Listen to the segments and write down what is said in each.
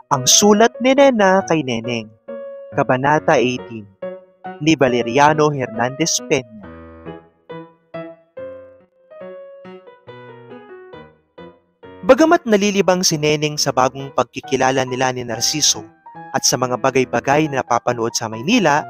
Ang sulat ni Nena kay Neneng, Kabanata 18, ni Valeriano Hernandez Peña. Bagamat nalilibang si Neneng sa bagong pagkikilala nila ni Narciso at sa mga bagay-bagay na napapanood sa Maynila,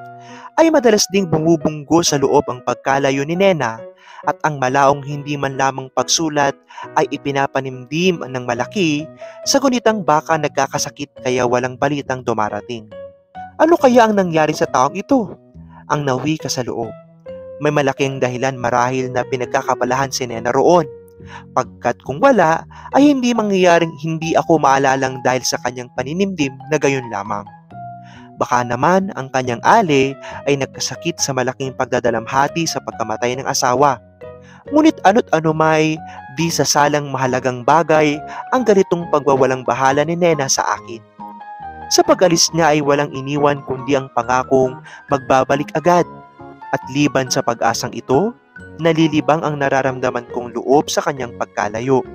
ay madalas ding bumubunggo sa loob ang pagkalayo ni Nena at ang malaong hindi man lamang pagsulat ay ipinapanimdim ng malaki sa gunitang baka nagkakasakit kaya walang balitang dumarating. Ano kaya ang nangyari sa taong ito? Ang nawi ka sa loob. May malaking dahilan marahil na pinagkakabalahan si Nena roon. Pagkat kung wala, ay hindi mangyayaring hindi ako maalalang dahil sa kanyang paninimdim na gayon lamang. Baka naman ang kanyang ale ay nagkasakit sa malaking pagdadalamhati sa pagkamatay ng asawa. Ngunit ano't ano may di sasalang mahalagang bagay ang ganitong pagwawalang bahala ni Nena sa akin. Sa pag-alis niya ay walang iniwan kundi ang pangakong magbabalik agad. At liban sa pag-asang ito, nalilibang ang nararamdaman kong loob sa kanyang pagkalayo.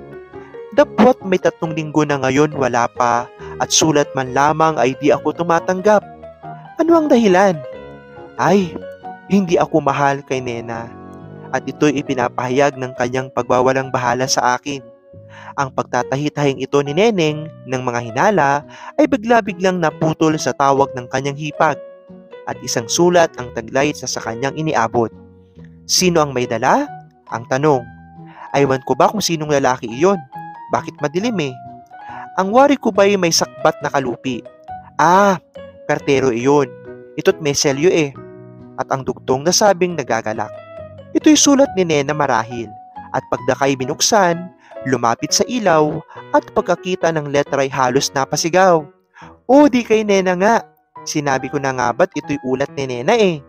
Dapwat may 3 linggo na ngayon wala pa at sulat man lamang ay di ako tumatanggap. Ano ang dahilan? Ay, hindi ako mahal kay Nena at ito'y ipinapahayag ng kanyang pagwawalang bahala sa akin. Ang pagtatahi-tahing ito ni Neneng ng mga hinala ay bigla-biglang naputol sa tawag ng kanyang hipag at isang sulat ang taglay sa kanyang iniabot. Sino ang may dala? Ang tanong. Aywan ko ba kung sinong lalaki iyon? Bakit madilim eh? Ang wari ko ba'y may sakbat na kalupi? Ah, kartero iyon. Ito't may selyo eh. At ang dugtong na sabing nagagalak. Ito'y sulat ni Nena marahil. At pagdakay binuksan, lumapit sa ilaw at pagkakita ng letra ay halos napasigaw. O di kay Nena nga. Sinabi ko na nga ba't ito'y ulat ni Nena eh.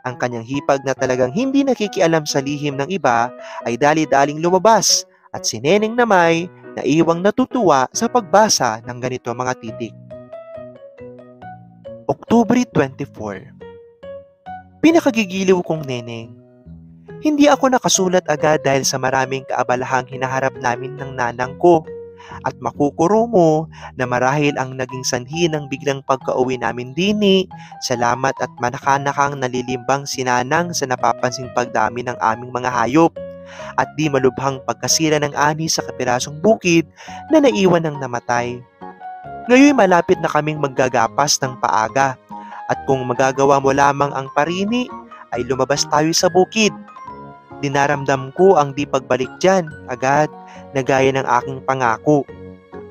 Ang kanyang hipag na talagang hindi nakikialam sa lihim ng iba ay dali-daling lumabas at si Neneng na may naiwang natutuwa sa pagbasa ng ganito mga titik. Oktubre 24. Pinakagigiliw kong Neneng. Hindi ako nakasulat agad dahil sa maraming kaabalahang hinaharap namin ng nanang ko at makukuro mo na marahil ang naging sanhi ng biglang pagka-uwi namin dini, salamat at manakanakang nalilimbang sinanang sa napapansing pagdami ng aming mga hayop at di malubhang pagkasira ng ani sa kapirasong bukid na naiwan ng namatay. Ngayon malapit na kaming maggagapas ng paaga at kung magagawa mo lamang ang parini ay lumabas tayo sa bukid. Dinaramdam ko ang di pagbalik dyan agad na gaya ng aking pangako.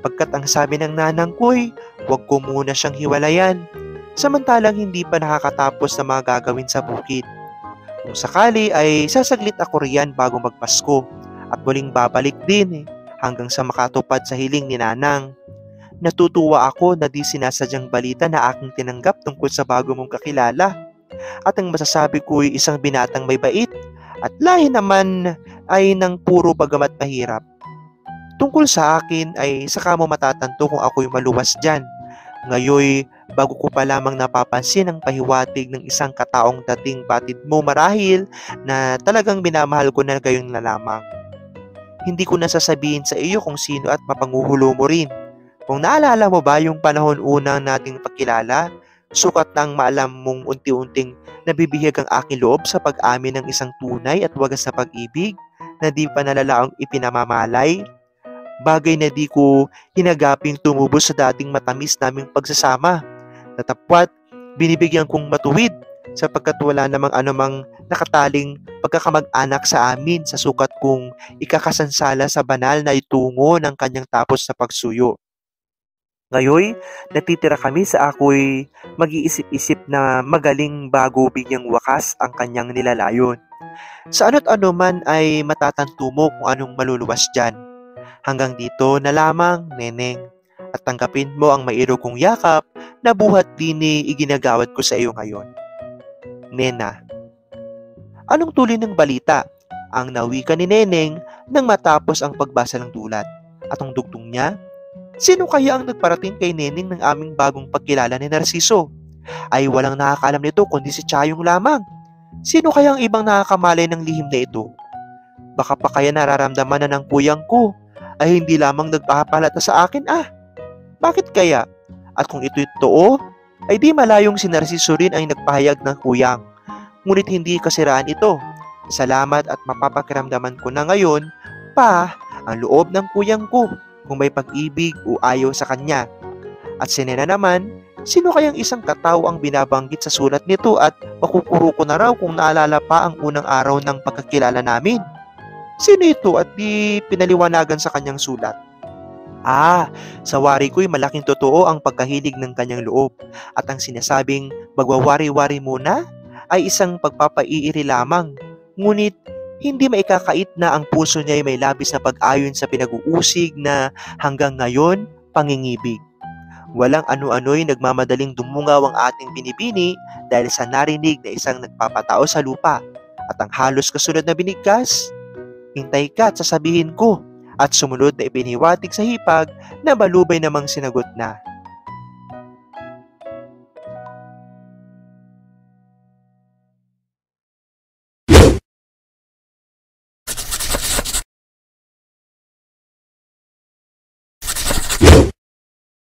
Pagkat ang sabi ng nanang ko'y huwag ko muna siyang hiwalayan samantalang hindi pa nakakatapos na mga gagawin sa bukid. Kung sakali ay sasaglit ako riyan bago magpasko at muling babalik din hanggang sa makatupad sa hiling ni nanang. Natutuwa ako na di sinasadyang balita na aking tinanggap tungkol sa bago mong kakilala at ang masasabi ko'y isang binatang may bait at lahi naman ay ng puro bagamat mahirap. Tungkol sa akin ay saka mo matatanto kung ako'y maluwas dyan. Ngayoy, bago ko pa lamang napapansin ang pahiwatig ng isang kataong dating batid mo marahil na talagang minamahal ko na gayon na lamang. Hindi ko nasasabihin sa iyo kung sino at mapanguhulo mo rin. Kung naalala mo ba yung panahon unang nating pagkilala, sukat nang maalam mong unti-unting nabibihag ang aking loob sa pag-amin ng isang tunay at wagas na pag-ibig na di pa nalalaang ipinamamalay. Bagay na di ko hinagaping tumubos sa dating matamis naming pagsasama. Natapwat, binibigyan kong matuwid sapagkat wala namang anumang nakataling pagkakamag-anak sa amin sa sukat kong ikakasansala sa banal na itungo ng kanyang tapos sa pagsuyo. Ngayoy, natitira kami sa ako'y mag-iisip-isip na magaling bago bigyang wakas ang kanyang nilalayon. Sa ano't ano man ay matatanto mo kung anong maluluwas dyan. Hanggang dito na lamang, Neneng, at tanggapin mo ang mairo kong yakap na buhat dini iginagawad ko sa iyo ngayon. Nena. Anong tuloy ng balita? Ang nawika ni Neneng nang matapos ang pagbasa ng dulat. At ang dugtong niya, sino kaya ang nagparating kay Neneng ng aming bagong pagkilala ni Narciso? Ay walang nakakaalam nito kundi si Chayong lamang. Sino kaya ang ibang nakakamalay ng lihim na ito? Baka pa kaya nararamdaman na ng kuyang ko ay hindi lamang nagpapalata sa akin Bakit kaya? At kung ito'y totoo, ay di malayong si Narciso rin ay nagpahayag ng kuyang. Ngunit hindi kasiraan ito. Salamat at mapapakiramdaman ko na ngayon pa ang loob ng kuyang ko kung may pag-ibig o ayaw sa kanya. At si Nena naman, sino kayang isang katao ang binabanggit sa sulat nito at makukuro ko na raw kung naalala pa ang unang araw ng pagkakilala namin? Sino ito at di pinaliwanagan sa kanyang sulat? Sa wari ko'y malaking totoo ang pagkahilig ng kanyang loob at ang sinasabing magwawari-wari muna ay isang pagpapaiiri lamang. Ngunit hindi maikakait na ang puso niya ay may labis na pag-ayon sa pinag-uusig na hanggang ngayon pangingibig. Walang ano-ano'y nagmamadaling dumungaw ang ating binibini dahil sa narinig na isang nagpapatao sa lupa at ang halos kasunod na binigkas. Hintay ka at sasabihin ko at sumunod na ipiniwatig sa hipag na balubay namang sinagot na.